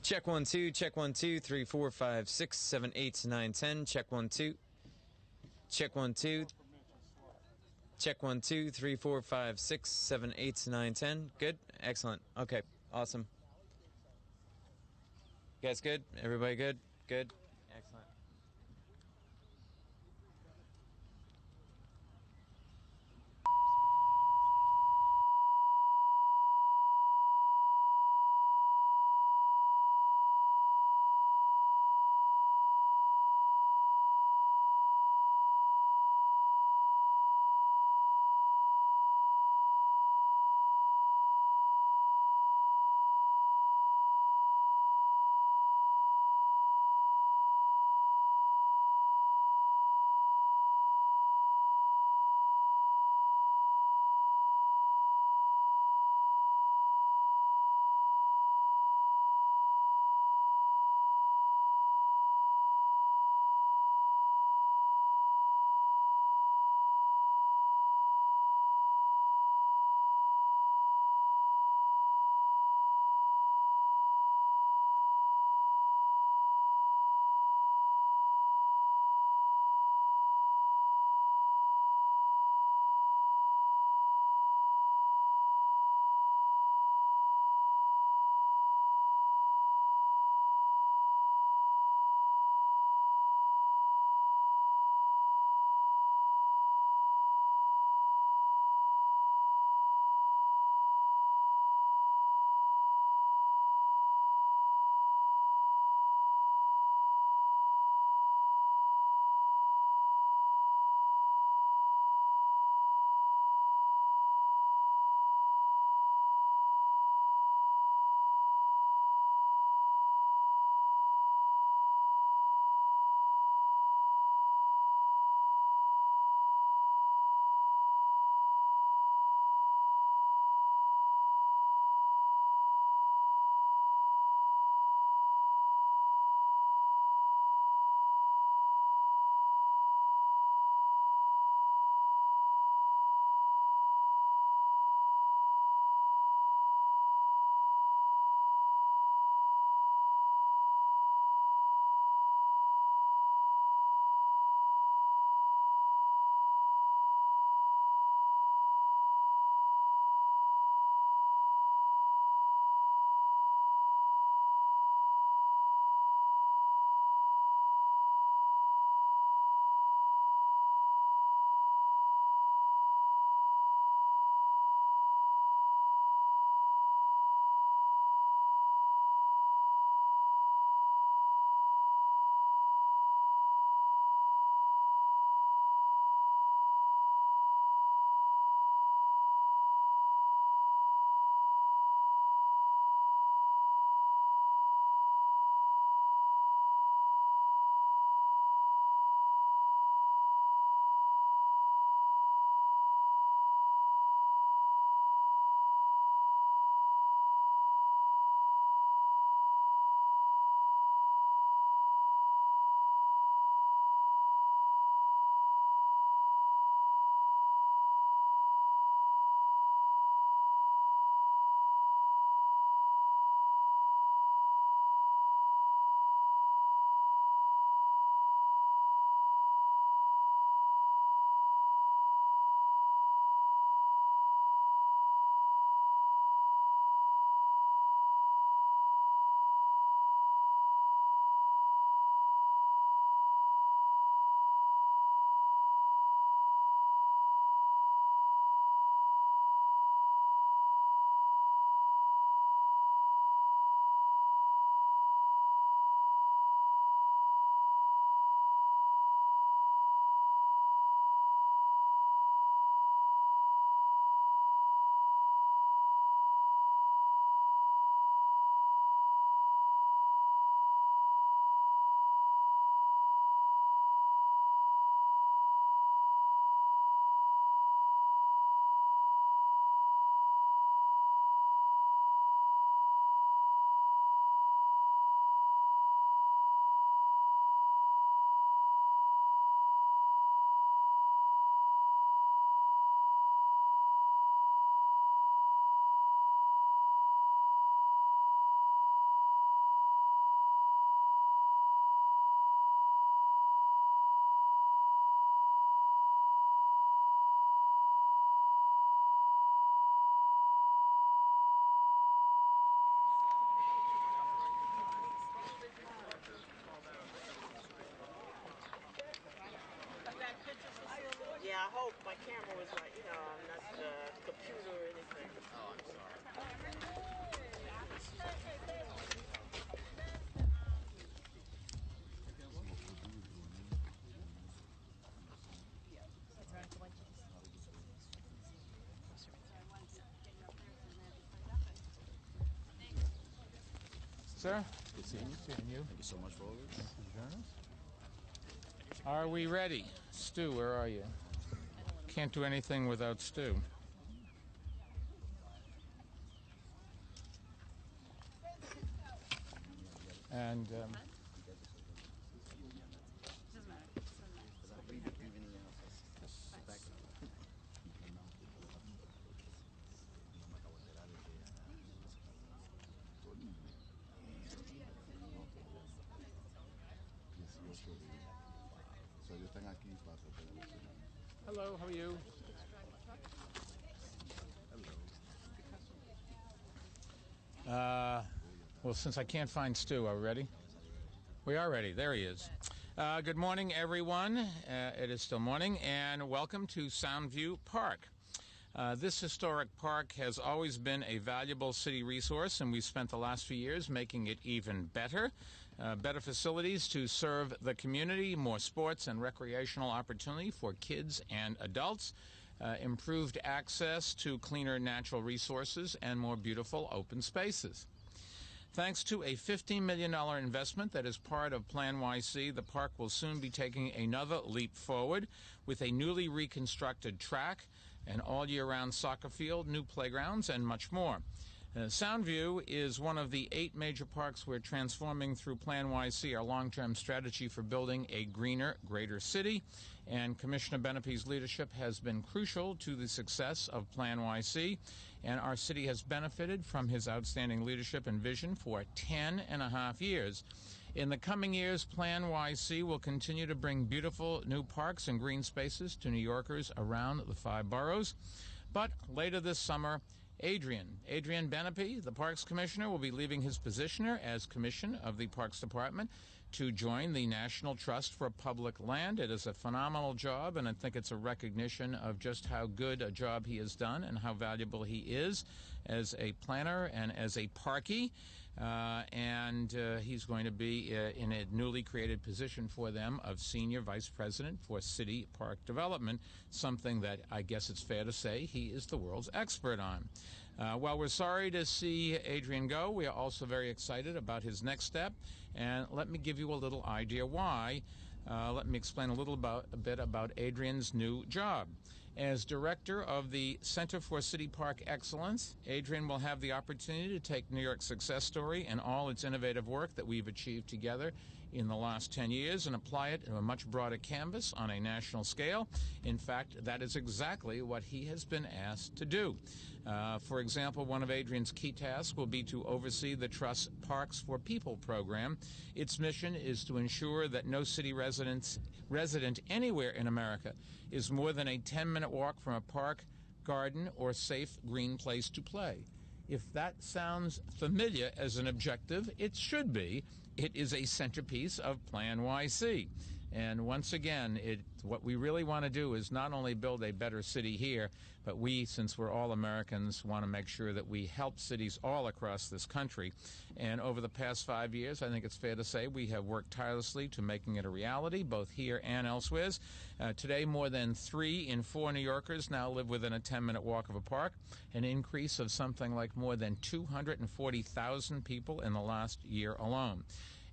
Check 1 2, check 1 2, 3 4 5 6 7 8 9 10. Check 1 2. Check 1 2. Check 1 2, 3 4 5 6 7 8 9 10. Good? Excellent. Okay, awesome. You guys good? Everybody good? Good? Excellent. Oh, my camera was like, not the computer or anything. Oh, I'm sorry. Sir, good seeing you. Thank you so much for all this. Are we ready? Stu, where are you? Can't do anything without Stu. And hello, how are you? Well, since I can't find Stu, are we ready? We are ready. There he is. Good morning, everyone. It is still morning, and welcome to Soundview Park. This historic park has always been a valuable city resource, and we've spent the last few years making it even better. Better facilities to serve the community, more sports and recreational opportunity for kids and adults, improved access to cleaner natural resources, and more beautiful open spaces. Thanks to a $15 million investment that is part of PlaNYC, the park will soon be taking another leap forward with a newly reconstructed track, an all-year-round soccer field, new playgrounds, and much more. Soundview is one of the 8 major parks we're transforming through PlaNYC, our long-term strategy for building a greener, greater city. And Commissioner Benepe's leadership has been crucial to the success of PlaNYC, and our city has benefited from his outstanding leadership and vision for 10.5 years. In the coming years, PlaNYC will continue to bring beautiful new parks and green spaces to New Yorkers around the 5 boroughs. But later this summer, Adrian Benepe, the Parks Commissioner, will be leaving his position as Commissioner of the Parks Department to join the National Trust for Public Land. It is a phenomenal job, and I think it's a recognition of just how good a job he has done and how valuable he is as a planner and as a parkie. He's going to be in a newly created position for them of Senior Vice President for City Park Development, something that I guess it's fair to say he is the world's expert on. While we're sorry to see Adrian go, we are also very excited about his next step, and let me give you a little idea why. Let me explain a bit about Adrian's new job. As director of the Center for City Park Excellence, Adrian will have the opportunity to take New York's success story and all its innovative work that we've achieved together in the last 10 years and apply it to a much broader canvas on a national scale. In fact, that is exactly what he has been asked to do. For example, one of Adrian's key tasks will be to oversee the Trust's Parks for People program. Its mission is to ensure that no city resident anywhere in America is more than a 10-minute walk from a park, garden, or safe green place to play. If that sounds familiar as an objective, it should be. It is a centerpiece of PlaNYC. And once again, what we really want to do is not only build a better city here, but we, since we're all Americans, want to make sure that we help cities all across this country. And over the past 5 years, I think it's fair to say we have worked tirelessly to making it a reality, both here and elsewhere. Today, more than 3 in 4 New Yorkers now live within a 10-minute walk of a park, an increase of something like more than 240,000 people in the last year alone.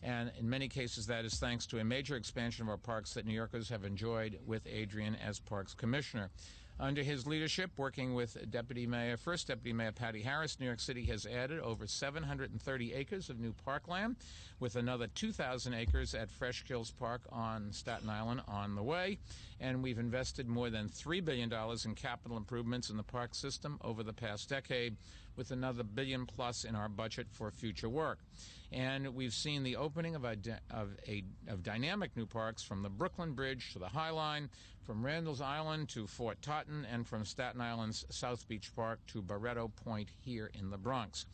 And in many cases, that is thanks to a major expansion of our parks that New Yorkers have enjoyed with Adrian as Parks Commissioner. Under his leadership, working with First Deputy Mayor Patty Harris, New York City has added over 730 acres of new parkland, with another 2,000 acres at Fresh Kills Park on Staten Island on the way. And we've invested more than $3 billion in capital improvements in the park system over the past decade, with another $1 billion plus in our budget for future work. And we've seen the opening of dynamic new parks from the Brooklyn Bridge to the High Line, from Randall's Island to Fort Totten, and from Staten Island's South Beach Park to Barretto Point here in the Bronx.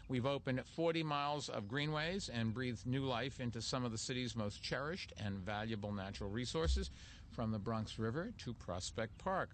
We've opened 40 miles of greenways and breathed new life into some of the city's most cherished and valuable natural resources, from the Bronx River to Prospect Park.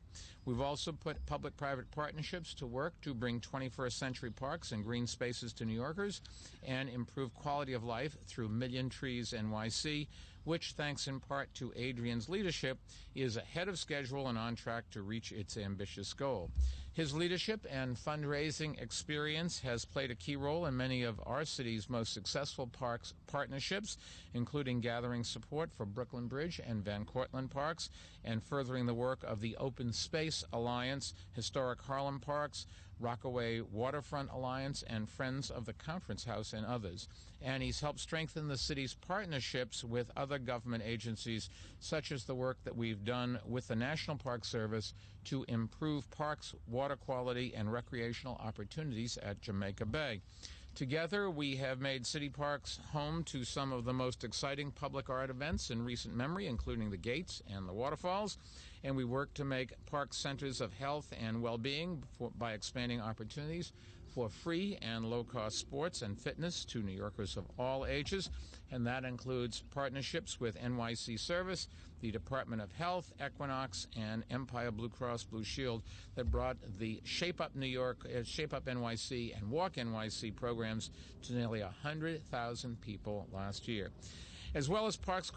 We've also put public-private partnerships to work to bring 21st century parks and green spaces to New Yorkers and improve quality of life through Million Trees NYC, which, thanks in part to Adrian's leadership, is ahead of schedule and on track to reach its ambitious goal. His leadership and fundraising experience has played a key role in many of our city's most successful parks partnerships, including gathering support for Brooklyn Bridge and Van Cortlandt Parks and furthering the work of the Open Space Alliance, Historic Harlem Parks, Rockaway Waterfront Alliance, and Friends of the Conference House, and others. And he's helped strengthen the city's partnerships with other government agencies, such as the work that we've done with the National Park Service to improve parks, water quality, and recreational opportunities at Jamaica Bay. Together, we have made city parks home to some of the most exciting public art events in recent memory, including the Gates and the Waterfalls, and we work to make parks centers of health and well-being by expanding opportunities for free and low-cost sports and fitness to New Yorkers of all ages, and that includes partnerships with NYC Service, the Department of Health, Equinox, and Empire Blue Cross Blue Shield that brought the Shape Up New York, Shape Up NYC, and Walk NYC programs to nearly 100,000 people last year. As well as Parks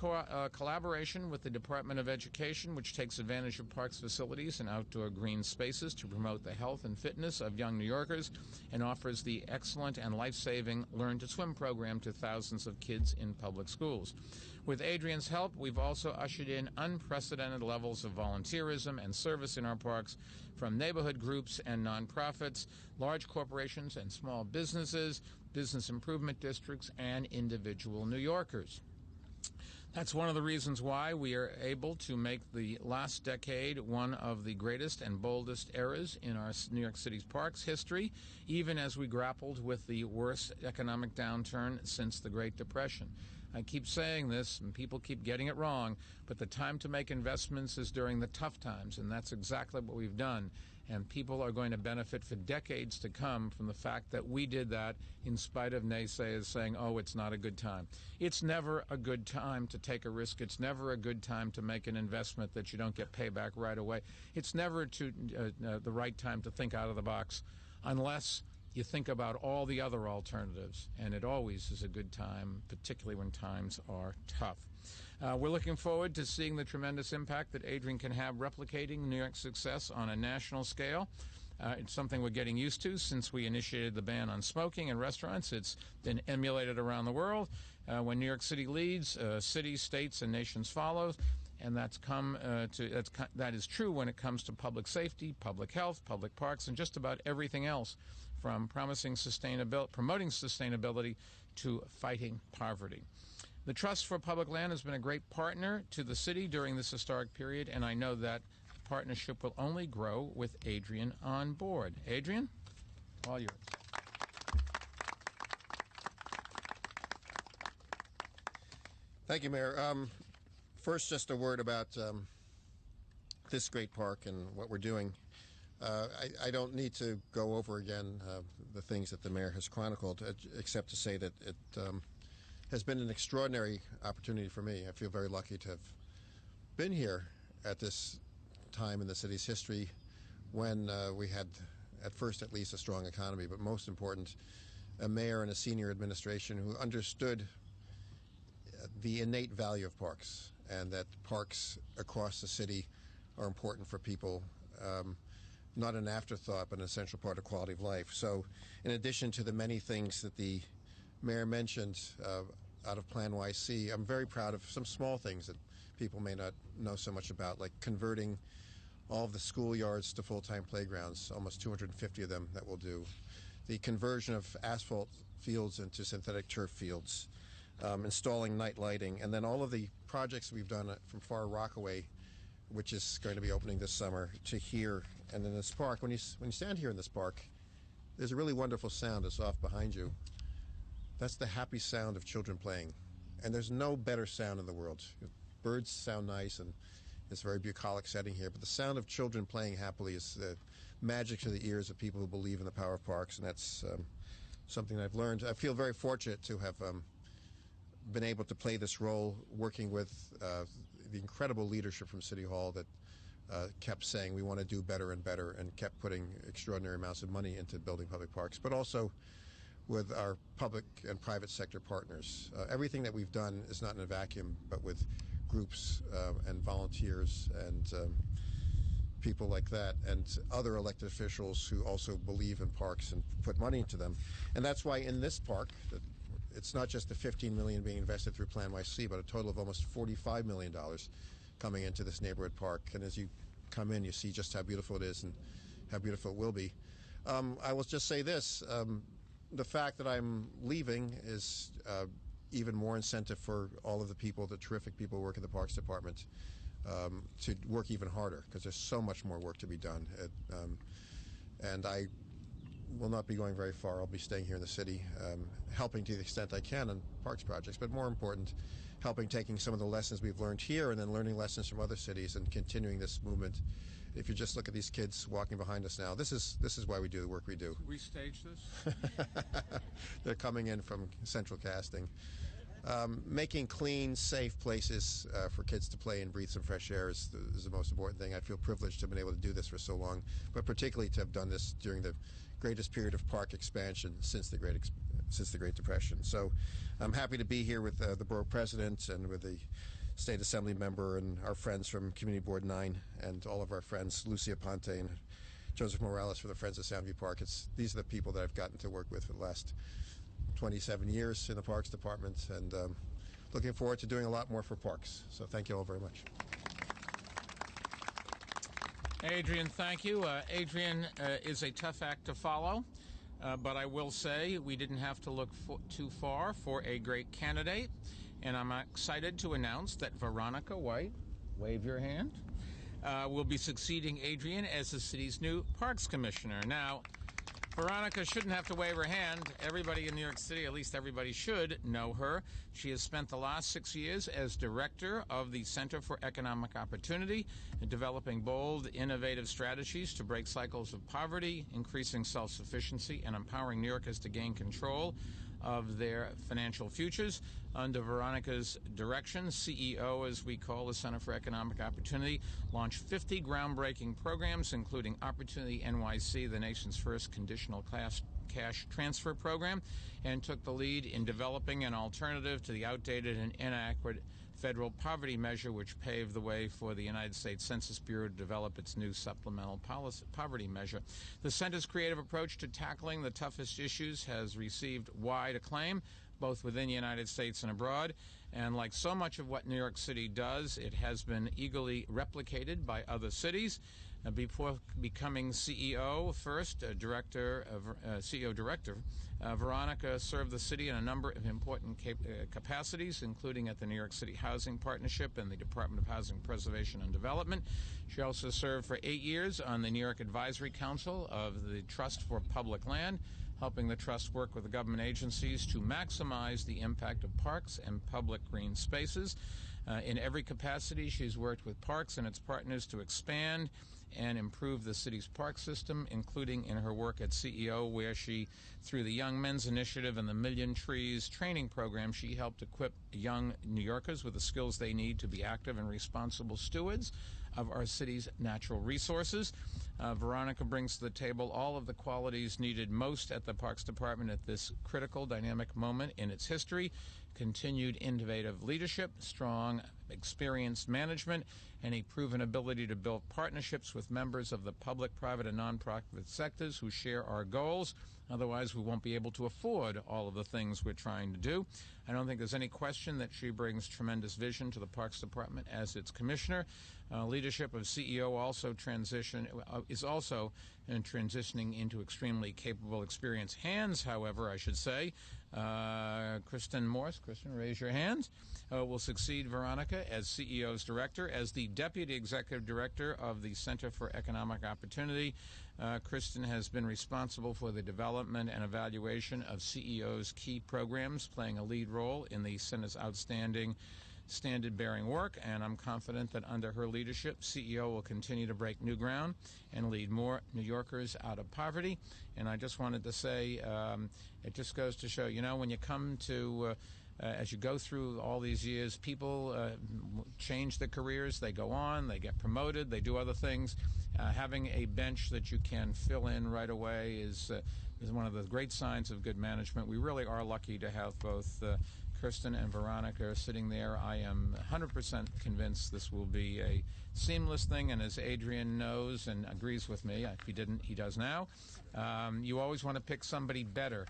collaboration with the Department of Education, which takes advantage of Parks facilities and outdoor green spaces to promote the health and fitness of young New Yorkers, and offers the excellent and life-saving Learn to Swim program to thousands of kids in public schools. With Adrian's help, we've also ushered in unprecedented levels of volunteerism and service in our parks, from neighborhood groups and nonprofits, large corporations and small businesses, business improvement districts, and individual New Yorkers. That's one of the reasons why we are able to make the last decade one of the greatest and boldest eras in our New York City's parks history, even as we grappled with the worst economic downturn since the Great Depression. I keep saying this, and people keep getting it wrong, but the time to make investments is during the tough times, and that's exactly what we've done. And people are going to benefit for decades to come from the fact that we did that in spite of naysayers saying, oh, it's not a good time. It's never a good time to take a risk. It's never a good time to make an investment that you don't get payback right away. It's never the right time to think out of the box unless you think about all the other alternatives, and it always is a good time, particularly when times are tough. We're looking forward to seeing the tremendous impact that Adrian can have replicating New York's success on a national scale. It's something we're getting used to since we initiated the ban on smoking in restaurants. It's been emulated around the world. When New York City leads, cities, states, and nations follow. And that is true when it comes to public safety, public health, public parks, and just about everything else, from promoting sustainability to fighting poverty. The Trust for Public Land has been a great partner to the city during this historic period, and I know that the partnership will only grow with Adrian on board. Adrian, all yours. Thank you, Mayor. First, just a word about this great park and what we're doing. I don't need to go over again the things that the mayor has chronicled, except to say that it has been an extraordinary opportunity for me. I feel very lucky to have been here at this time in the city's history when we had, at first at least, a strong economy, but most important, a mayor and a senior administration who understood the innate value of parks, and that parks across the city are important for people, not an afterthought, but an essential part of quality of life. So in addition to the many things that the mayor mentioned out of PlaNYC, I'm very proud of some small things that people may not know so much about, like converting all of the schoolyards to full-time playgrounds, almost 250 of them that we'll do. The conversion of asphalt fields into synthetic turf fields, installing night lighting, and then all of the projects we've done from Far Rockaway, which is going to be opening this summer, to here and in this park. When you stand here in this park, there's a really wonderful sound that's off behind you. That's the happy sound of children playing, and there's no better sound in the world. Birds sound nice, and it's a very bucolic setting here, but the sound of children playing happily is magic to the ears of people who believe in the power of parks, and that's something I've learned. I feel very fortunate to have been able to play this role, working with the incredible leadership from City Hall that kept saying we want to do better and better, and kept putting extraordinary amounts of money into building public parks, but also with our public and private sector partners. Everything that we've done is not in a vacuum, but with groups and volunteers and people like that, and other elected officials who also believe in parks and put money into them. And that's why in this park, it's not just the $15 million being invested through PlaNYC, but a total of almost $45 million coming into this neighborhood park. And as you come in, you see just how beautiful it is and how beautiful it will be. I will just say this. The fact that I'm leaving is even more incentive for all of the people, the terrific people who work in the Parks Department, to work even harder, because there's so much more work to be done. And I will not be going very far. I'll be staying here in the city, helping to the extent I can on parks projects, but more important, helping taking some of the lessons we've learned here and then learning lessons from other cities and continuing this movement. If you just look at these kids walking behind us now, this is why we do the work we do. We stage this? They're coming in from central casting. Making clean, safe places for kids to play and breathe some fresh air is the most important thing. I feel privileged to have been able to do this for so long, but particularly to have done this during the greatest period of park expansion since the Great Depression. So I'm happy to be here with the borough president and with the state assembly member and our friends from Community Board 9 and all of our friends, Lucia Ponte and Joseph Morales for the Friends of Soundview Park. These are the people that I've gotten to work with for the last 27 years in the Parks Department, and looking forward to doing a lot more for parks. So thank you all very much. Adrian, thank you. Adrian is a tough act to follow, but I will say we didn't have to look too far for a great candidate, and I'm excited to announce that Veronica White, wave your hand, will be succeeding Adrian as the city's new Parks Commissioner. Now, Veronica shouldn't have to wave her hand. Everybody in New York City, at least everybody should know her. She has spent the last 6 years as director of the Center for Economic Opportunity, developing bold, innovative strategies to break cycles of poverty, increasing self-sufficiency, and empowering New Yorkers to gain control of their financial futures. Under Veronica's direction, CEO, as we call the Center for Economic Opportunity, launched 50 groundbreaking programs, including Opportunity NYC, the nation's first conditional cash transfer program, and took the lead in developing an alternative to the outdated and inadequate federal poverty measure, which paved the way for the United States Census Bureau to develop its new supplemental poverty measure. The center's creative approach to tackling the toughest issues has received wide acclaim, both within the United States and abroad. And like so much of what New York City does, it has been eagerly replicated by other cities. Before becoming CEO, CEO director, Veronica served the city in a number of important capacities, including at the New York City Housing Partnership and the Department of Housing Preservation and Development. She also served for 8 years on the New York Advisory Council of the Trust for Public Land, helping the trust work with the government agencies to maximize the impact of parks and public green spaces. In every capacity, she's worked with parks and its partners to expand and improve the city's park system, including in her work at CEO, where she, through the Young Men's Initiative and the Million Trees training program, she helped equip young New Yorkers with the skills they need to be active and responsible stewards of our city's natural resources. Veronica brings to the table all of the qualities needed most at the Parks Department at this critical, dynamic moment in its history: continued innovative leadership, strong, experienced management, and a proven ability to build partnerships with members of the public, private, and nonprofit sectors who share our goals. Otherwise, we won't be able to afford all of the things we're trying to do. I don't think there's any question that she brings tremendous vision to the Parks Department as its commissioner. Leadership of CEO is also transitioning into extremely capable, experienced hands, however, I should say. Kristen Morse, Kristen, raise your hand, will succeed Veronica as CEO's director. As the Deputy Executive Director of the Center for Economic Opportunity, Kristen has been responsible for the development and evaluation of CEO's key programs, playing a lead role in the Center's outstanding standard-bearing work, and I'm confident that under her leadership, CEO will continue to break new ground and lead more New Yorkers out of poverty. And I just wanted to say, it just goes to show, when you come to as you go through all these years, people change their careers, they go on, they get promoted, they do other things. Having a bench that you can fill in right away is one of the great signs of good management. We really are lucky to have both Kristen and Veronica sitting there. I am 100% convinced this will be a seamless thing, and as Adrian knows and agrees with me, if he didn't, he does now, you always want to pick somebody better.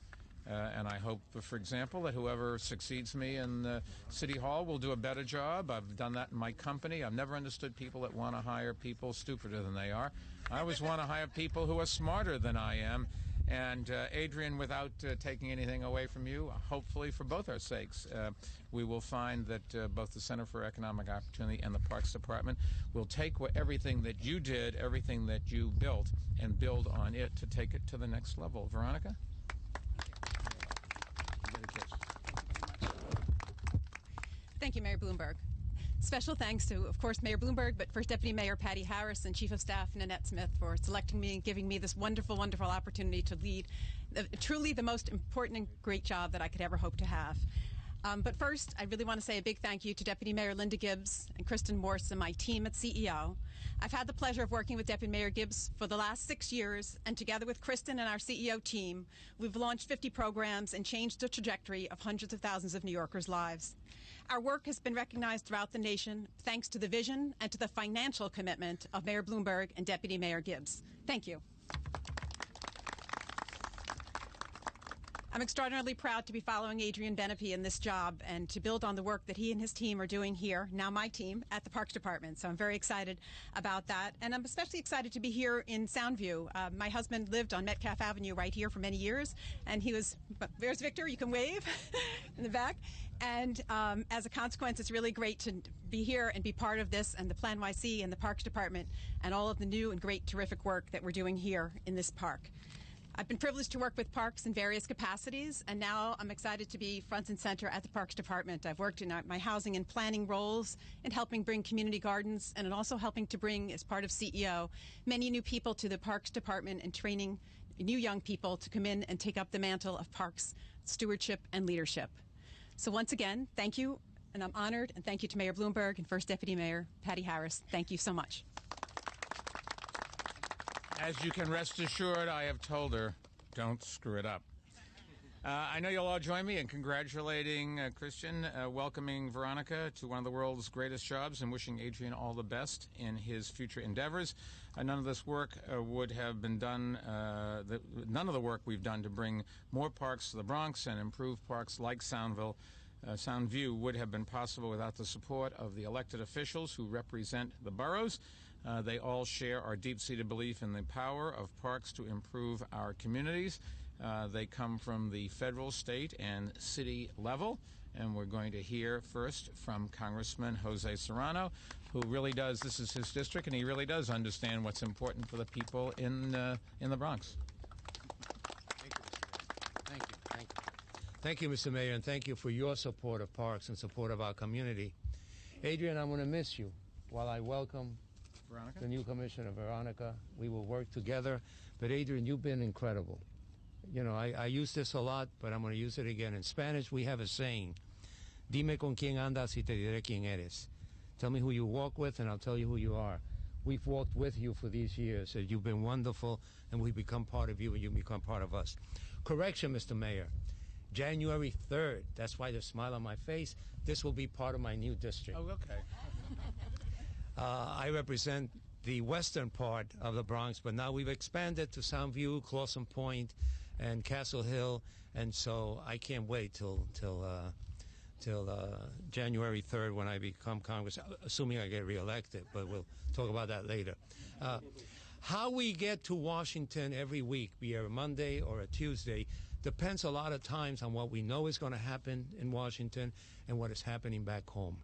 And I hope, for example, that whoever succeeds me in City Hall will do a better job. I've done that in my company. I've never understood people that want to hire people stupider than they are. I always want to hire people who are smarter than I am. And Adrian, without taking anything away from you, hopefully for both our sakes, we will find that both the Center for Economic Opportunity and the Parks Department will take everything that you did, everything that you built, and build on it to take it to the next level. Veronica? Thank you, Mayor Bloomberg. Special thanks to, of course, Mayor Bloomberg, but First Deputy Mayor Patty Harris and Chief of Staff Nanette Smith for selecting me and giving me this wonderful, wonderful opportunity to lead truly the most important and great job that I could ever hope to have. But first, I really want to say a big thank you to Deputy Mayor Linda Gibbs and Kristen Morse and my team at CEO. I've had the pleasure of working with Deputy Mayor Gibbs for the last 6 years, and together with Kristen and our CEO team, we've launched 50 programs and changed the trajectory of hundreds of thousands of New Yorkers' lives. Our work has been recognized throughout the nation thanks to the vision and to the financial commitment of Mayor Bloomberg and Deputy Mayor Gibbs. Thank you. I'm extraordinarily proud to be following Adrian Benepe in this job and to build on the work that he and his team are doing here, now my team, at the Parks Department. So I'm very excited about that. And I'm especially excited to be here in Soundview. My husband lived on Metcalf Avenue right here for many years, and he was, there's Victor, you can wave in the back. And as a consequence, it's really great to be here and be part of this and the PlaNYC and the Parks Department and all of the new and great, terrific work that we're doing here in this park. I've been privileged to work with parks in various capacities, and now I'm excited to be front and center at the Parks Department. I've worked in my housing and planning roles in helping bring community gardens and in also helping to bring, as part of CEO, many new people to the Parks Department and training new young people to come in and take up the mantle of parks stewardship and leadership. So once again, thank you, and I'm honored, and thank you to Mayor Bloomberg and First Deputy Mayor Patty Harris. Thank you so much. As you can rest assured, I have told her, don't screw it up. I know you'll all join me in congratulating Christian, welcoming Veronica to one of the world's greatest jobs, and wishing Adrian all the best in his future endeavors. None of this work would have been done, none of the work we've done to bring more parks to the Bronx and improve parks like Soundview would have been possible without the support of the elected officials who represent the boroughs. They all share our deep-seated belief in the power of parks to improve our communities. They come from the federal, state, and city level. And we're going to hear first from Congressman Jose Serrano, who really does, this is his district, and he really does understand what's important for the people in the Bronx. Thank you, Mr. Mayor. Thank you. Thank you, Mr. Mayor, and thank you for your support of parks and support of our community. Adrian, I'm going to miss you while I welcome Veronica? The new Commissioner, Veronica. We will work together. But Adrian, you've been incredible. You know, I use this a lot, but I'm going to use it again. In Spanish, we have a saying, dime con quién andas y te diré quién eres. Tell me who you walk with, and I'll tell you who you are. We've walked with you for these years, and you've been wonderful, and we've become part of you, and you become part of us. Correction, Mr. Mayor. January 3rd, that's why the smile on my face, this will be part of my new district. Oh, okay. I represent the western part of the Bronx, but now we've expanded to Soundview, Clawson Point, and Castle Hill, and so I can't wait till January 3rd when I become Congress, assuming I get reelected, but we'll talk about that later. How we get to Washington every week, be it a Monday or a Tuesday, depends a lot of times on what we know is going to happen in Washington and what is happening back home.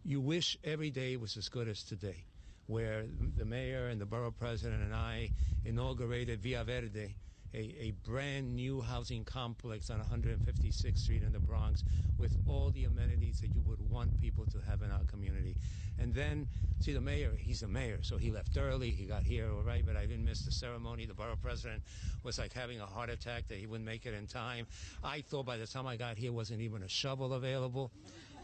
You wish every day was as good as today, where the mayor and the borough president and I inaugurated Via Verde a brand new housing complex on 156th Street in the Bronx with all the amenities that you would want people to have in our community. And then, see, the mayor, he's the mayor, so he left early. He got here all right, but I didn't miss the ceremony. The borough president was like having a heart attack that he wouldn't make it in time. I thought by the time I got here wasn't even a shovel available,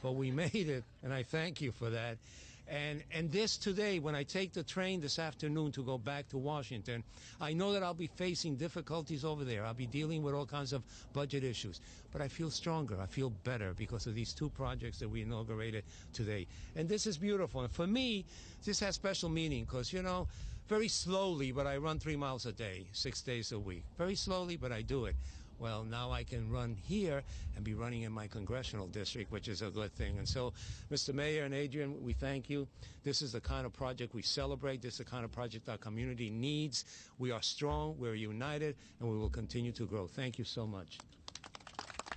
but we made it, and I thank you for that. And this today, when I take the train this afternoon to go back to Washington, I know that I'll be facing difficulties over there. I'll be dealing with all kinds of budget issues. But I feel stronger. I feel better because of these two projects that we inaugurated today. And this is beautiful. And for me, this has special meaning because, you know, very slowly, but I run 3 miles a day, 6 days a week. Very slowly, but I do it. Well, now I can run here and be running in my congressional district, which is a good thing. And so, Mr. Mayor and Adrian, we thank you. This is the kind of project we celebrate. This is the kind of project our community needs. We are strong, we're united, and we will continue to grow. Thank you so much.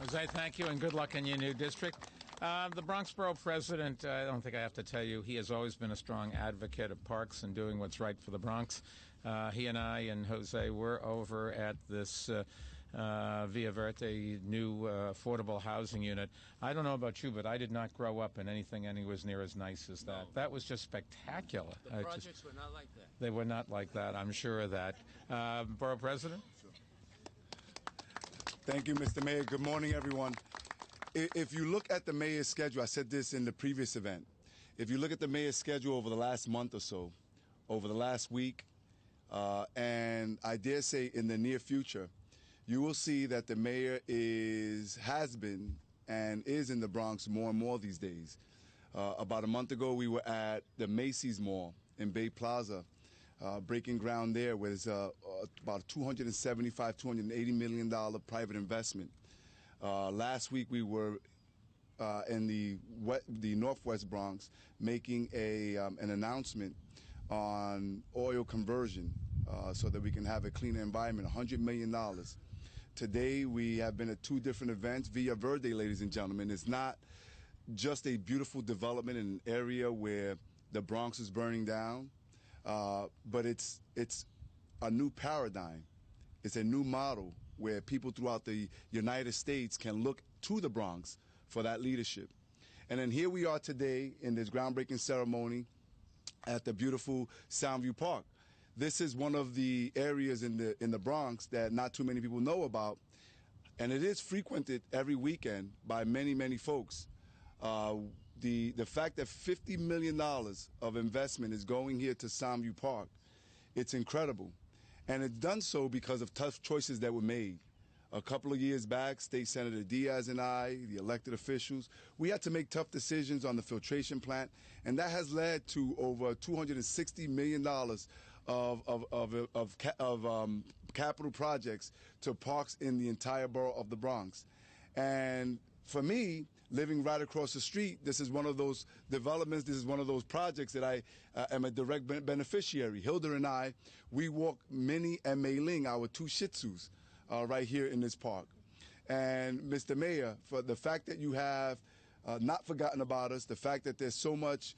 Jose, thank you, and good luck in your new district. The Bronx Borough President, I don't think I have to tell you, he has always been a strong advocate of parks and doing what's right for the Bronx. He and I and Jose were over at this Villa Verde new affordable housing unit. I don't know about you, but I did not grow up in anything anywhere near as nice as that. No. That was just spectacular. The projects were not like that. They were not like that, I'm sure of that. Borough President? Thank you, Mr. Mayor. Good morning, everyone. If you look at the mayor's schedule, I said this in the previous event, if you look at the mayor's schedule over the last month or so, over the last week, and I dare say in the near future, you will see that the mayor has been and is in the Bronx more and more these days. About a month ago, we were at the Macy's Mall in Bay Plaza, breaking ground there with about $275, $280 million private investment. Last week, we were in the Northwest Bronx making an announcement on oil conversion so that we can have a cleaner environment, $100 million. Today, we have been at 2 different events. Villa Verde, ladies and gentlemen, is not just a beautiful development in an area where the Bronx is burning down, but it's a new paradigm. It's a new model where people throughout the United States can look to the Bronx for that leadership. And then here we are today in this groundbreaking ceremony at the beautiful Soundview Park. This is one of the areas in the Bronx that not too many people know about, and it is frequented every weekend by many, many folks. The fact that $50 million of investment is going here to Soundview Park, it's incredible. And it's done so because of tough choices that were made. A couple of years back, State Senator Diaz and I, the elected officials, we had to make tough decisions on the filtration plant, and that has led to over $260 million of capital projects to parks in the entire borough of the Bronx. And for me, living right across the street, this is one of those developments, this is one of those projects that I am a direct beneficiary. Hilda and I, we walk Minnie and Mei Ling, our 2 Shih Tzus, right here in this park. And Mr. Mayor, for the fact that you have not forgotten about us, the fact that there's so much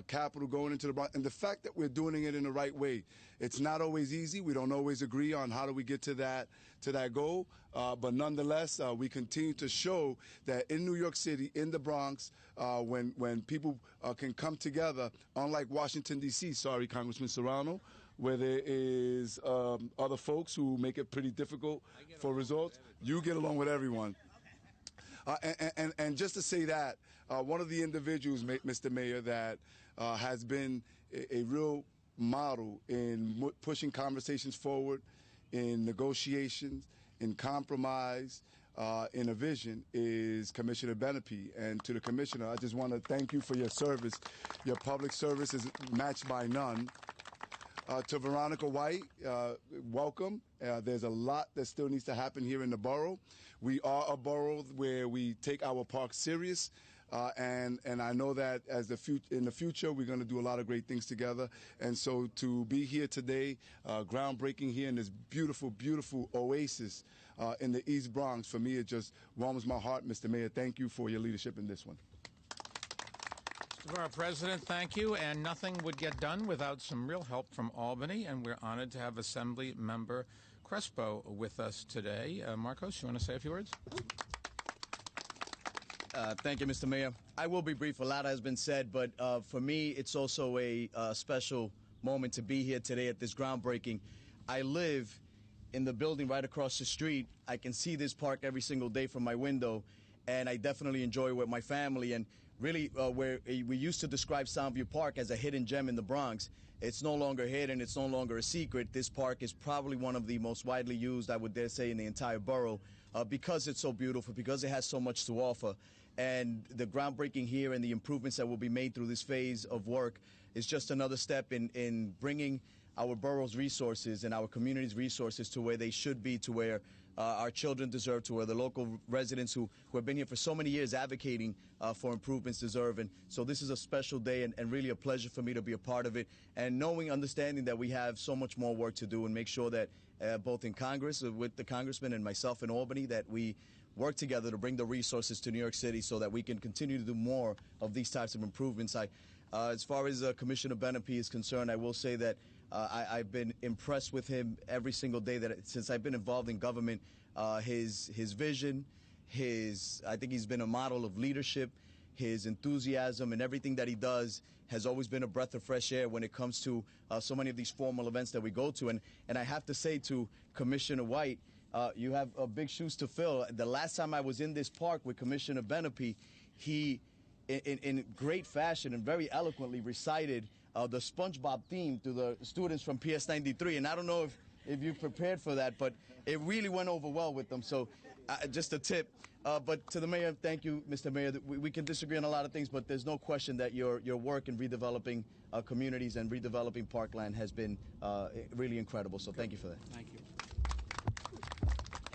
capital going into the Bronx, and the fact that we're doing it in the right way. It's not always easy. We don't always agree on how do we get to that goal, but nonetheless, we continue to show that in New York City, in the Bronx, when people can come together, unlike Washington, D.C., sorry, Congressman Serrano, where there is other folks who make it pretty difficult for results. You get along with everyone. And just to say that, one of the individuals, Mr. Mayor, that has been a real model in pushing conversations forward, in negotiations, in compromise, in a vision is Commissioner Benepe. And to the Commissioner, I just want to thank you for your service. Your public service is matched by none. To Veronica White, welcome. There's a lot that still needs to happen here in the borough. We are a borough where we take our parks serious, and I know that in the future we're going to do a lot of great things together. And so to be here today, groundbreaking here in this beautiful, beautiful oasis in the East Bronx, for me it just warms my heart. Mr. Mayor, thank you for your leadership in this one. Mr. Borough President, thank you. And nothing would get done without some real help from Albany, and we're honored to have Assembly Member Crespo with us today. Marcos, you want to say a few words? Thank you, Mr. Mayor. I will be brief. A lot has been said, but for me, it's also a special moment to be here today at this groundbreaking. I live in the building right across the street. I can see this park every single day from my window, and I definitely enjoy it with my family. And really, where we used to describe Soundview Park as a hidden gem in the Bronx, it's no longer hidden. It's no longer a secret. This park is probably one of the most widely used, I would dare say, in the entire borough because it's so beautiful, because it has so much to offer. And the groundbreaking here and the improvements that will be made through this phase of work is just another step in bringing our borough's resources and our community's resources to where they should be, to where our children deserve, to where the local residents who have been here for so many years advocating for improvements deserve. And so this is a special day and really a pleasure for me to be a part of it, and understanding that we have so much more work to do, and make sure that both in Congress with the congressman and myself in Albany, that we work together to bring the resources to New York City so that we can continue to do more of these types of improvements. As far as Commissioner Benepe is concerned, I will say that I've been impressed with him every single day since I've been involved in government. His vision, I think he's been a model of leadership. His enthusiasm and everything that he does has always been a breath of fresh air when it comes to so many of these formal events that we go to. And I have to say to Commissioner White, you have big shoes to fill. The last time I was in this park with Commissioner Benepe, he, in great fashion and very eloquently, recited the SpongeBob theme to the students from PS 93. And I don't know if you prepared for that, but it really went over well with them. So just a tip. But to the mayor, thank you, Mr. Mayor. We can disagree on a lot of things, but there's no question that your work in redeveloping communities and redeveloping parkland has been really incredible. So thank you for that. Thank you.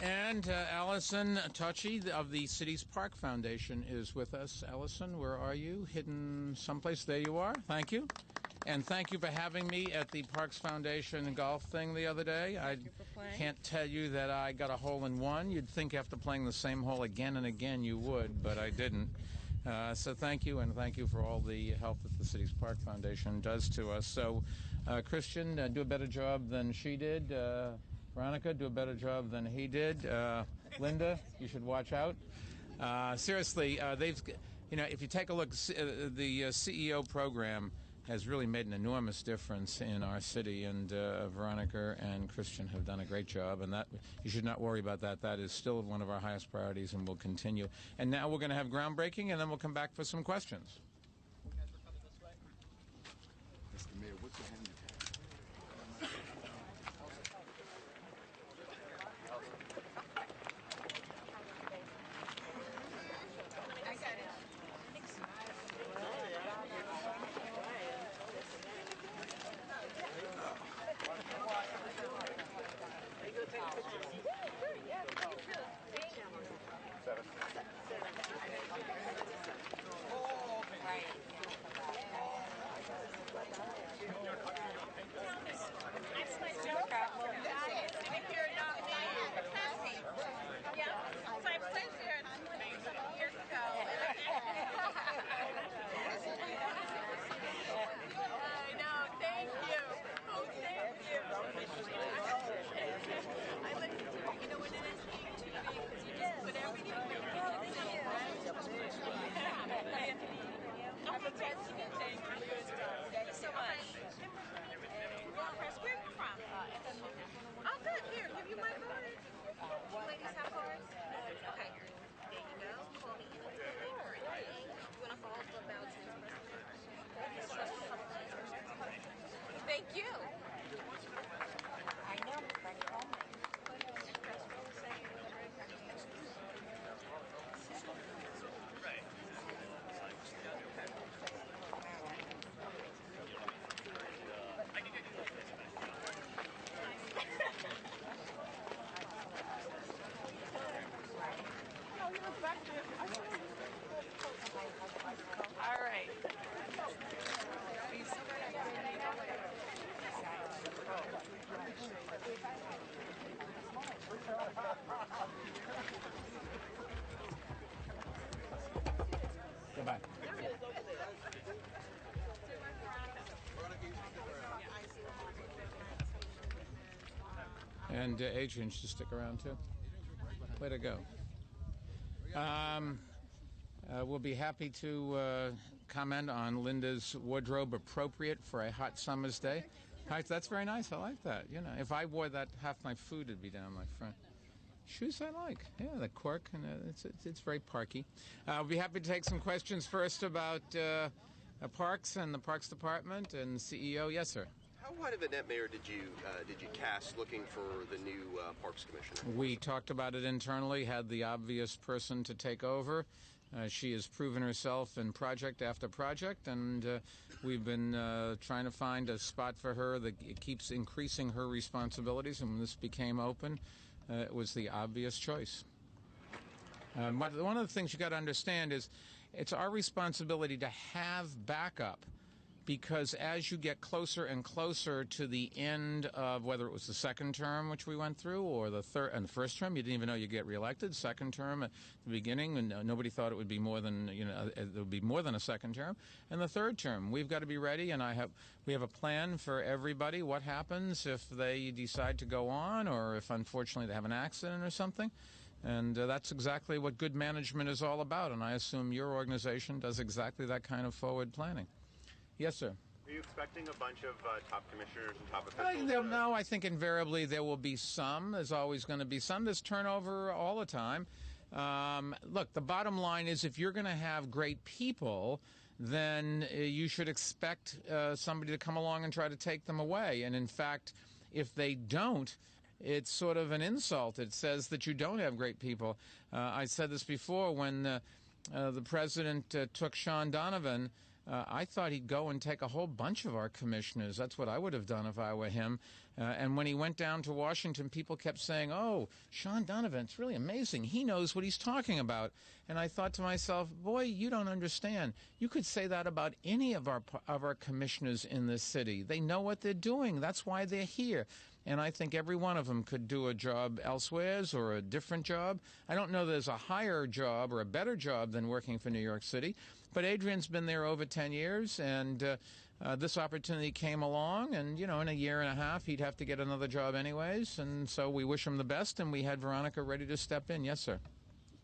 And Allison Tucci of the City's Park Foundation is with us. Allison, where are you? Hidden someplace? There you are. Thank you. And thank you for having me at the Parks Foundation golf thing the other day. I can't tell you that I got a hole in one. You'd think after playing the same hole again and again you would, but I didn't. So thank you, and thank you for all the help that the City's Park Foundation does to us. So, Christian, do a better job than she did. Veronica, do a better job than he did. Linda, you should watch out. Seriously, if you take a look, the CEO program has really made an enormous difference in our city, and Veronica and Christian have done a great job, and that you should not worry about that. That is still one of our highest priorities and will continue. And now we're going to have groundbreaking, and then we'll come back for some questions. Mr. Mayor, what's your handicap? And Adrian should stick around, too. Way to go. We'll be happy to comment on Linda's wardrobe appropriate for a hot summer's day. That's very nice. I like that. You know, if I wore that, half my food would be down my front. Shoes I like. Yeah, the cork, and it's very parky. I'll be happy to take some questions first about parks and the Parks Department and CEO. Yes, sir. How wide of a net, Mayor, did you cast looking for the new Parks Commissioner? We talked about it internally, had the obvious person to take over. She has proven herself in project after project, and we've been trying to find a spot for her that keeps increasing her responsibilities, and when this became open, it was the obvious choice. One of the things you got to understand is it's our responsibility to have backup, because as you get closer and closer to the end of whether it was the second term, which we went through, or the third and the first term, you didn't even know you'd get reelected. Second term at the beginning, and nobody thought it would be more than, it would be more than a second term. And the third term, we've got to be ready, and we have a plan for everybody. What happens if they decide to go on, or if unfortunately they have an accident or something? And that's exactly what good management is all about, and I assume your organization does exactly that kind of forward planning. Yes, sir. Are you expecting a bunch of top commissioners and top officials? No, I think invariably there will be some. There's always going to be some. There's turnover all the time. Look, the bottom line is if you're going to have great people, then you should expect somebody to come along and try to take them away. And in fact, if they don't, it's sort of an insult. It says that you don't have great people. I said this before when the president took Sean Donovan. I thought he'd go and take a whole bunch of our commissioners. That's what I would have done if I were him. And when he went down to Washington, people kept saying, oh, Sean Donovan, it's really amazing. He knows what he's talking about. And I thought to myself, boy, you don't understand. You could say that about any of our commissioners in this city. They know what they're doing. That's why they're here. And I think every one of them could do a job elsewhere or a different job. I don't know there's a higher job or a better job than working for New York City. But Adrian's been there over 10 years, and this opportunity came along, and, in a year and a half, he'd have to get another job anyways, and so we wish him the best, and we had Veronica ready to step in. Yes, sir.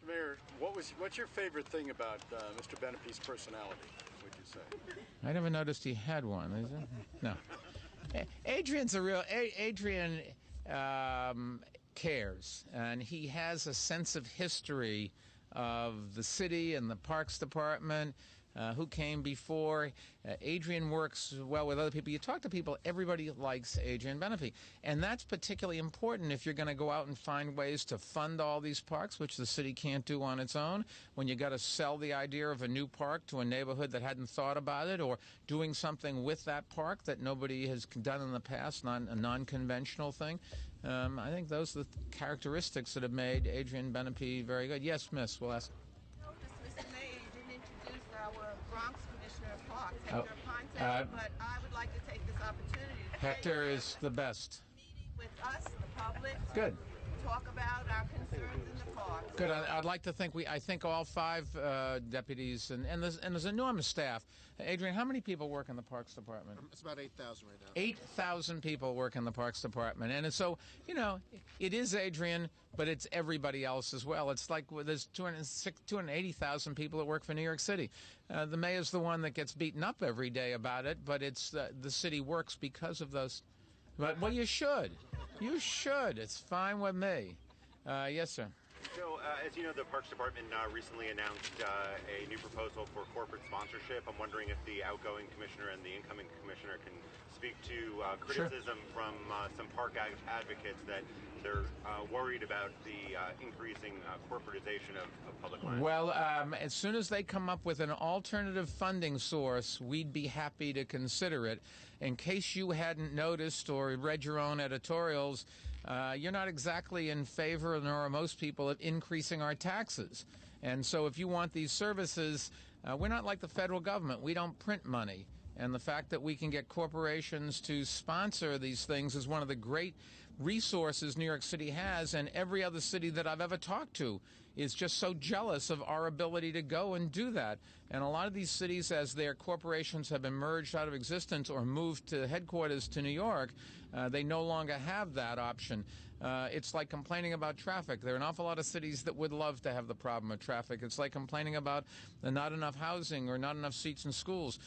Mr. Mayor, what's your favorite thing about Mr. Benepe's personality, would you say? I never noticed he had one, is it? No. Adrian's Adrian cares, and he has a sense of history of the city and the Parks Department, who came before. Adrian works well with other people. You talk to people, everybody likes Adrian Benepe. And that's particularly important if you're going to go out and find ways to fund all these parks, which the city can't do on its own, when you got to sell the idea of a new park to a neighborhood that hadn't thought about it, or doing something with that park that nobody has done in the past, not a non-conventional thing. I think those are the characteristics that have made Adrian Benepe very good. Yes, miss, we'll ask. Mr. Mayor, you didn't introduce our Bronx Commissioner of Parks, Hector Ponte, but I would like to take this opportunity to Hector is the best. Meeting with us, the public. Good. Talk about our concerns in the parks. Good. I'd like to think I think all 5 deputies and there's enormous staff. Adrian, how many people work in the Parks Department? It's about 8,000 right now. 8,000 people work in the Parks Department, and so it is Adrian, but it's everybody else as well. It's like there's 280,000 people that work for New York City. The mayor's the one that gets beaten up every day about it, but it's the city works because of those. But well, you should. You should. It's fine with me. Yes, sir. So, as you know, the Parks Department recently announced a new proposal for corporate sponsorship. I'm wondering if the outgoing commissioner and the incoming commissioner can speak to criticism from some park advocates that they're worried about the increasing corporatization of public lands. Well, as soon as they come up with an alternative funding source, we'd be happy to consider it. In case you hadn't noticed or read your own editorials, you're not exactly in favor, nor are most people, of increasing our taxes. And so if you want these services, we're not like the federal government. We don't print money. And the fact that we can get corporations to sponsor these things is one of the great resources New York City has, and every other city that I've ever talked to is just so jealous of our ability to go and do that. And a lot of these cities, as their corporations have been merged out of existence or moved to headquarters to New York, they no longer have that option. It's like complaining about traffic. There are an awful lot of cities that would love to have the problem of traffic. It's like complaining about not enough housing or not enough seats in schools.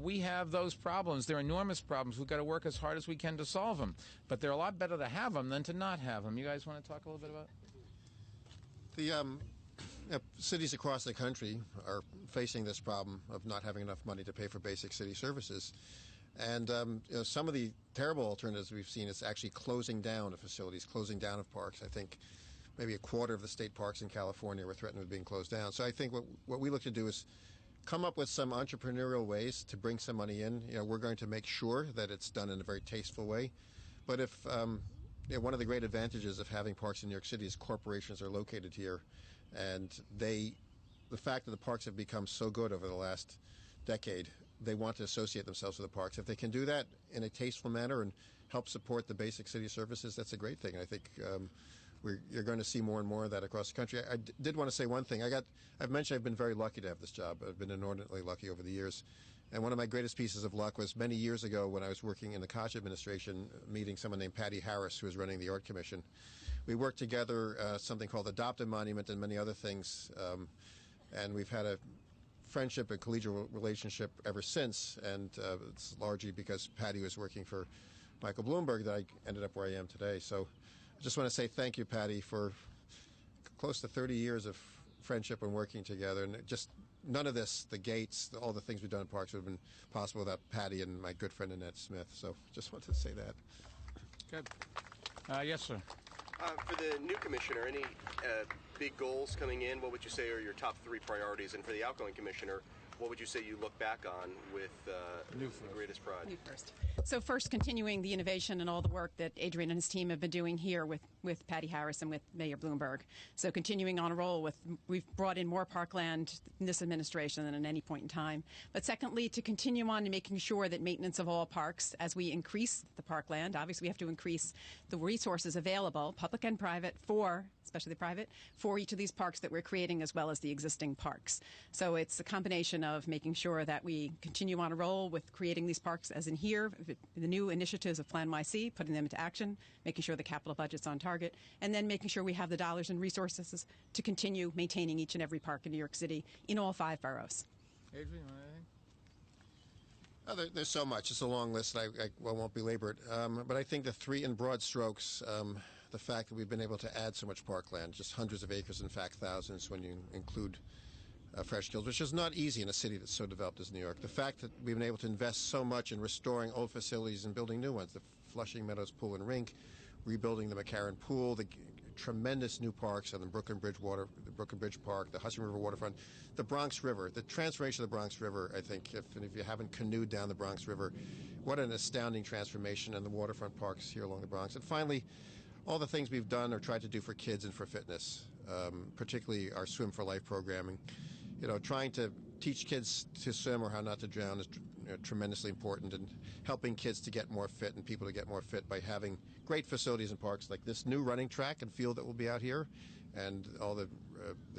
We have those problems. They're enormous problems. We've got to work as hard as we can to solve them. But they're a lot better to have them than to not have them. You guys want to talk a little bit about it? The cities across the country are facing this problem of not having enough money to pay for basic city services. And some of the terrible alternatives we've seen is actually closing down of facilities, closing down of parks. I think maybe a quarter of the state parks in California were threatened with being closed down. So I think what we look to do is come up with some entrepreneurial ways to bring some money in. We're going to make sure that it's done in a very tasteful way. But if one of the great advantages of having parks in New York City is corporations are located here, and the fact that the parks have become so good over the last decade, they want to associate themselves with the parks. If they can do that in a tasteful manner and help support the basic city services, that's a great thing. I think you're going to see more and more of that across the country. I did want to say one thing. I've mentioned I've been very lucky to have this job. I've been inordinately lucky over the years. And one of my greatest pieces of luck was many years ago when I was working in the Koch administration, meeting someone named Patty Harris, who was running the Art Commission. We worked together something called Adopt a Monument and many other things. And we've had a friendship and collegial relationship ever since. And it's largely because Patty was working for Michael Bloomberg that I ended up where I am today. So I just want to say thank you, Patty, for close to 30 years of friendship and working together. And just none of this, the gates, all the things we've done in parks would have been possible without Patty and my good friend Annette Smith. So just wanted to say that. Good. Yes, sir. For the new commissioner, any big goals coming in? What would you say are your top 3 priorities? And for the outgoing commissioner, what would you say you look back on with the greatest pride? You first. So first, continuing the innovation and all the work that Adrian and his team have been doing here with Patty Harris and with Mayor Bloomberg. So continuing on a roll with, we've brought in more parkland in this administration than at any point in time. But secondly, to continue on to making sure that maintenance of all parks, as we increase the parkland, obviously we have to increase the resources available, public and private, especially private, for each of these parks that we're creating as well as the existing parks. So it's a combination of making sure that we continue on a roll with creating these parks as in here, the new initiatives of PlaNYC, putting them into action, making sure the capital budget's on target, and then making sure we have the dollars and resources to continue maintaining each and every park in New York City in all 5 boroughs. Adrian, anything? There's so much. It's a long list. I won't belabor it. But I think the 3 in broad strokes, the fact that we've been able to add so much parkland, just hundreds of acres, in fact thousands when you include Fresh Kills, which is not easy in a city that's so developed as New York. The fact that we've been able to invest so much in restoring old facilities and building new ones, the Flushing Meadows Pool and Rink, rebuilding the McCarran Pool, the tremendous new parks on the Brooklyn Bridge Park, the Hudson River Waterfront, the Bronx River, the transformation of the Bronx River. I think if you haven't canoed down the Bronx River, what an astounding transformation in the waterfront parks here along the Bronx. And finally, all the things we've done or tried to do for kids and for fitness, particularly our Swim for Life programming. Trying to teach kids to swim or how not to drown is tremendously important, and helping kids to get more fit and people to get more fit by having great facilities in parks like this new running track and field that will be out here, and all the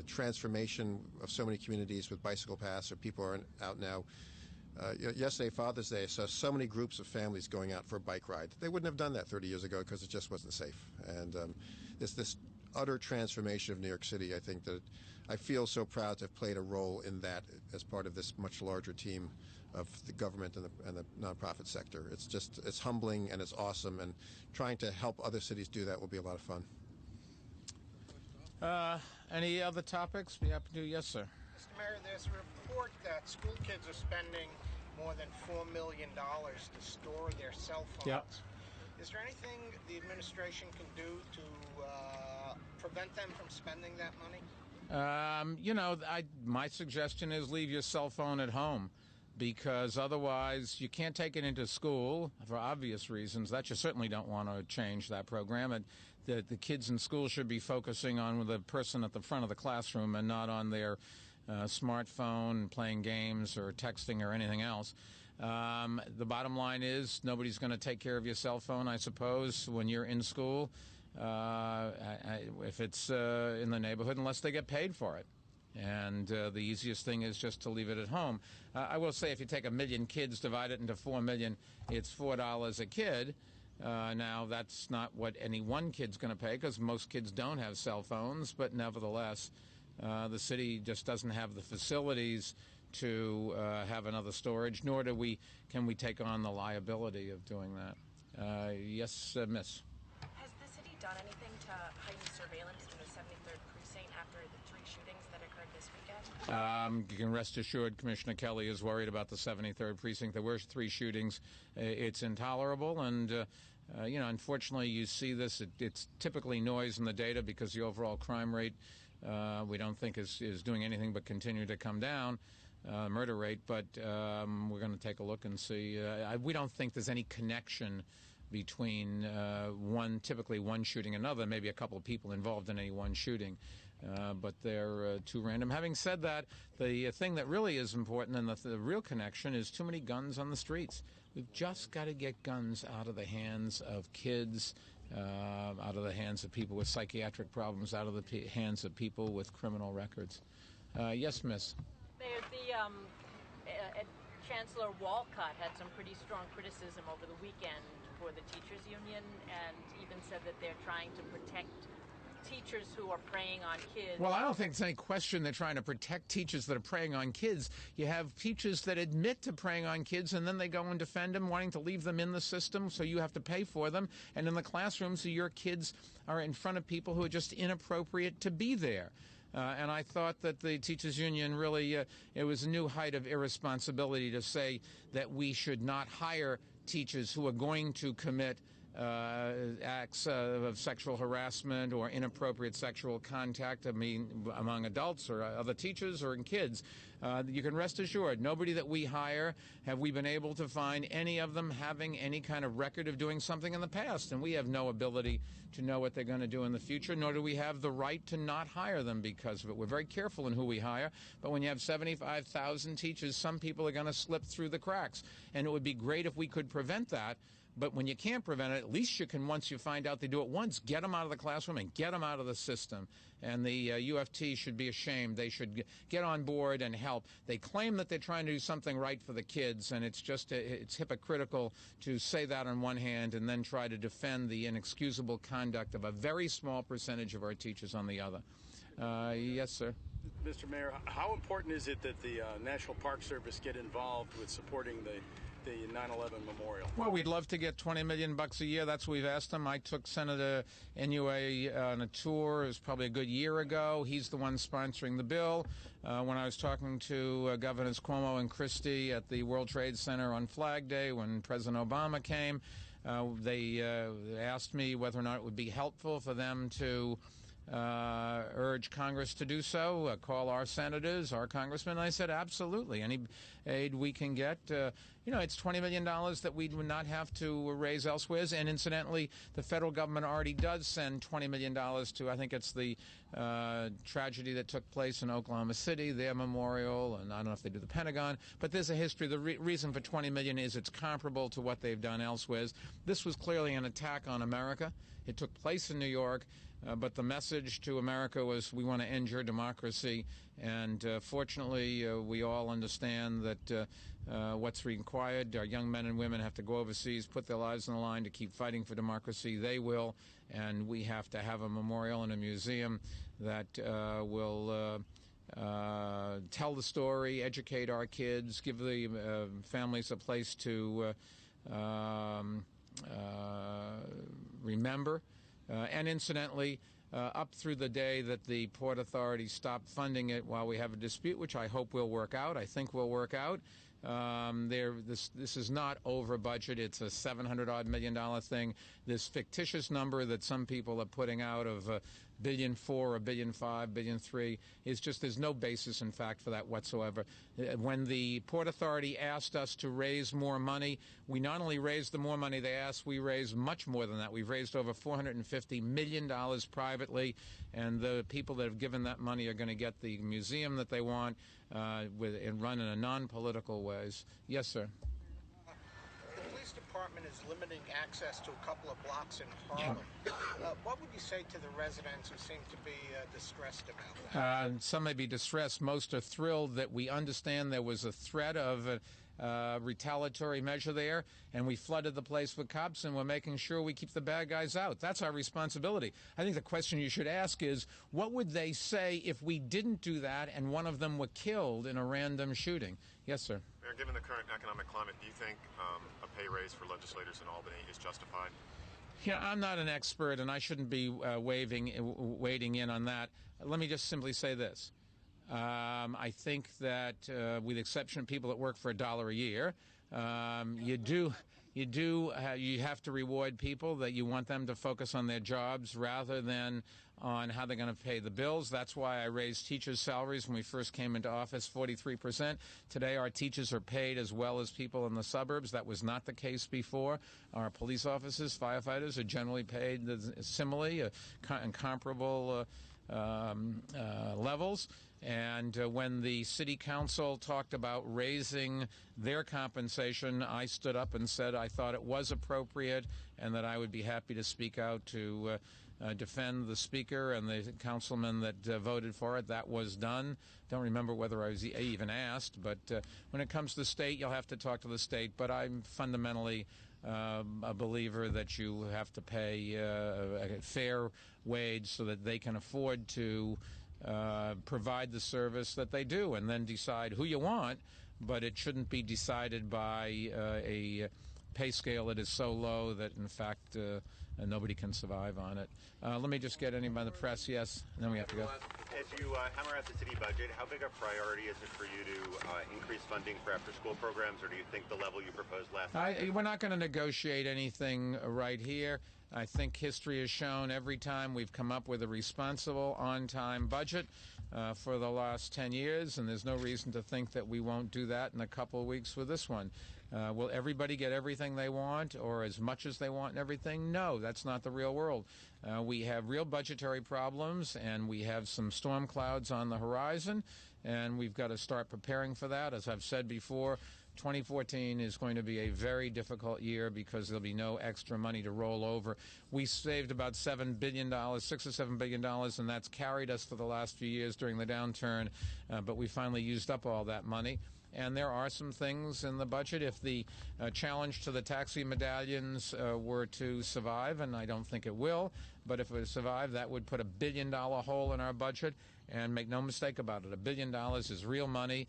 transformation of so many communities with bicycle paths, or people are out now. Yesterday, Father's Day, I saw so many groups of families going out for a bike ride. They wouldn't have done that 30 years ago because it just wasn't safe. And this utter transformation of New York City, I think that I feel so proud to have played a role in that as part of this much larger team of the government and the nonprofit sector. It's humbling and it's awesome, and trying to help other cities do that will be a lot of fun. Any other topics? Be happy to. Yes, sir. Mr. Mayor, there's a report that school kids are spending more than $4 million to store their cell phones. Yep. Is there anything the administration can do to prevent them from spending that money? My suggestion is leave your cell phone at home, because otherwise you can't take it into school for obvious reasons. That you certainly don't want to change that program. And the kids in school should be focusing on the person at the front of the classroom and not on their smartphone, playing games or texting or anything else. The bottom line is nobody's going to take care of your cell phone, I suppose, when you're in school, if it's in the neighborhood, unless they get paid for it. And the easiest thing is just to leave it at home. I will say, if you take 1 million kids, divide it into 4 million, it's $4 a kid. Now, that's not what any one kid's going to pay, because most kids don't have cell phones, but nevertheless, the city just doesn't have the facilities to have another storage, nor can we take on the liability of doing that. Yes, Miss. Has the city done anything to heighten surveillance in the 73rd precinct after the 3 shootings that occurred this weekend? You can rest assured Commissioner Kelly is worried about the 73rd precinct. There were 3 shootings. It's intolerable, and unfortunately, you see this. It's typically noise in the data, because the overall crime rate we don't think is doing anything but continue to come down. Murder rate, but we're going to take a look and see. We don't think there's any connection between typically one shooting another, maybe a couple of people involved in any one shooting, but they're too random. Having said that, the thing that really is important and the real connection is too many guns on the streets. We've just got to get guns out of the hands of kids, out of the hands of people with psychiatric problems, out of the hands of people with criminal records. Yes, Miss. Mayor, Chancellor Walcott had some pretty strong criticism over the weekend for the teachers union, and even said that they're trying to protect teachers who are preying on kids. Well, I don't think there's any question they're trying to protect teachers that are preying on kids. You have teachers that admit to preying on kids, and then they go and defend them, wanting to leave them in the system, so you have to pay for them. And in the classroom, so your kids are in front of people who are just inappropriate to be there. And I thought that the teachers union really, it was a new height of irresponsibility to say that we should not hire teachers who are going to commit acts of sexual harassment or inappropriate sexual contact, among adults or other teachers or in kids. You can rest assured, nobody that we hire have we been able to find any of them having any kind of record of doing something in the past. And we have no ability to know what they're going to do in the future, nor do we have the right to not hire them because of it. We're very careful in who we hire, but when you have 75,000 teachers, some people are going to slip through the cracks. And it would be great if we could prevent that. But when you can't prevent it, at least you can, once you find out they do it once, get them out of the classroom and get them out of the system. And the UFT should be ashamed. They should get on board and help. They claim that they're trying to do something right for the kids, and it's just it's hypocritical to say that on one hand and then try to defend the inexcusable conduct of a very small percentage of our teachers on the other. Yes, sir. Mr. Mayor, how important is it that the National Park Service get involved with supporting the 9/11 memorial? Well, we'd love to get $20 million a year. That's what we've asked them. I took Senator Inouye on a tour. It was probably a good year ago. He's the one sponsoring the bill. When I was talking to Governors Cuomo and Christie at the World Trade Center on Flag Day when President Obama came, they asked me whether or not it would be helpful for them to urge Congress to do so, call our senators, our congressmen. And I said, absolutely. Any aid we can get. It's $20 million that we would not have to raise elsewhere. And incidentally, the federal government already does send $20 million to, I think it's the tragedy that took place in Oklahoma City, their memorial, and I don't know if they do the Pentagon. But there's a history. The reason for $20 million is it's comparable to what they've done elsewhere. This was clearly an attack on America. It took place in New York. But the message to America was, we want to end your democracy. And fortunately, we all understand that what's required. Our young men and women have to go overseas, put their lives on the line to keep fighting for democracy. They will. And we have to have a memorial and a museum that will tell the story, educate our kids, give the families a place to remember. And incidentally, up through the day that the Port Authority stopped funding it while we have a dispute, which I hope will work out, I think will work out. This is not over budget. It's a $700-odd million thing. This fictitious number that some people are putting out of $1.4 billion or $1.5 billion, $1.3 billion is just, there's no basis in fact for that whatsoever. When the Port Authority asked us to raise more money, we not only raised the more money they asked, we raised much more than that. We've raised over $450 million privately, and the people that have given that money are going to get the museum that they want and run in a non-political ways. Yes, sir. Department is limiting access to a couple of blocks in Harlem. What would you say to the residents who seem to be distressed about that? Some may be distressed. Most are thrilled that we understand there was a threat of a retaliatory measure there, and we flooded the place with cops, and we're making sure we keep the bad guys out. That's our responsibility. I think the question you should ask is, what would they say if we didn't do that and one of them were killed in a random shooting? Yes, sir. Mayor, given the current economic climate, do you think a pay raise for legislators in Albany is justified? Yeah, I'm not an expert, and I shouldn't be wading in on that. Let me just simply say this. I think that, with the exception of people that work for $1 a year, you have to reward people that you want them to focus on their jobs rather than on how they're going to pay the bills. That's why I raised teachers' salaries when we first came into office, 43%. Today, our teachers are paid as well as people in the suburbs. That was not the case before. Our police officers, firefighters are generally paid similarly in comparable levels. And when the city council talked about raising their compensation, I stood up and said I thought it was appropriate and that I would be happy to speak out to defend the speaker and the councilman that voted for it. That was done. Don't remember whether I was even asked, but when it comes to the state, you'll have to talk to the state. But I'm fundamentally a believer that you have to pay a fair wage so that they can afford to provide the service that they do, and then decide who you want, but it shouldn't be decided by a pay scale that is so low that, in fact, nobody can survive on it. Let me just get anybody in the press, yes, and then we have to go. As you hammer out the city budget, how big a priority is it for you to increase funding for after-school programs, or do you think the level you proposed last time? We're not going to negotiate anything right here. I think history has shown every time we've come up with a responsible, on-time budget for the last 10 years, and there's no reason to think that we won't do that in a couple of weeks with this one. Will everybody get everything they want or as much as they want and everything? No, that's not the real world. We have real budgetary problems, and we have some storm clouds on the horizon, and we've got to start preparing for that. As I've said before, 2014 is going to be a very difficult year because there'll be no extra money to roll over. We saved about $7 billion, $6 or $7 billion, and that's carried us for the last few years during the downturn, but we finally used up all that money. And there are some things in the budget. If the challenge to the taxi medallions were to survive, and I don't think it will, but if it would survive, that would put $1 billion hole in our budget. And make no mistake about it, $1 billion is real money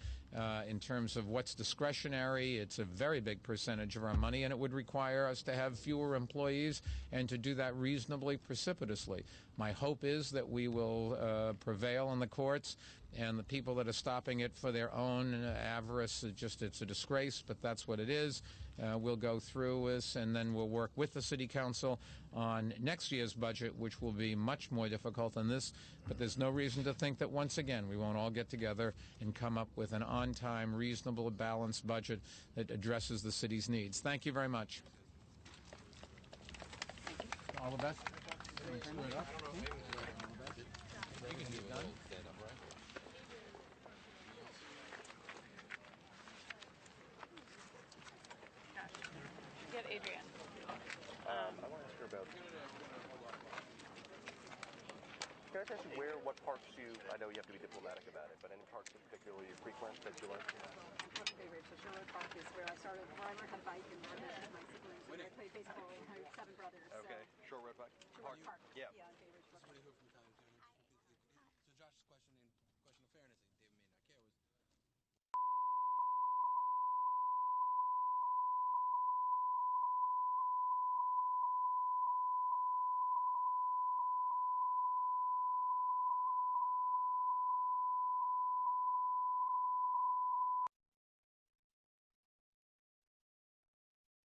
in terms of what's discretionary. It's a very big percentage of our money, and it would require us to have fewer employees and to do that reasonably precipitously. My hope is that we will prevail in the courts, and the people that are stopping it for their own avarice, it's a disgrace, but that's what it is. We'll go through this, and then we'll work with the City Council on next year's budget, which will be much more difficult than this. But there's no reason to think that, once again, we won't all get together and come up with an on-time, reasonable, balanced budget that addresses the city's needs. Thank you very much. All the best. Get Adrian. I want to ask her about. Can I ask you what parks I know you have to be diplomatic about it, but any parks that particularly frequent that you like? My favorite, so Shore Road Park is where I started, where I learned how to bike and run with my siblings. And I played baseball and I have 7 brothers. Okay, so. Shore Road Park. Shore Road Park. Yeah. Yeah, favorite. To Josh's question of fairness,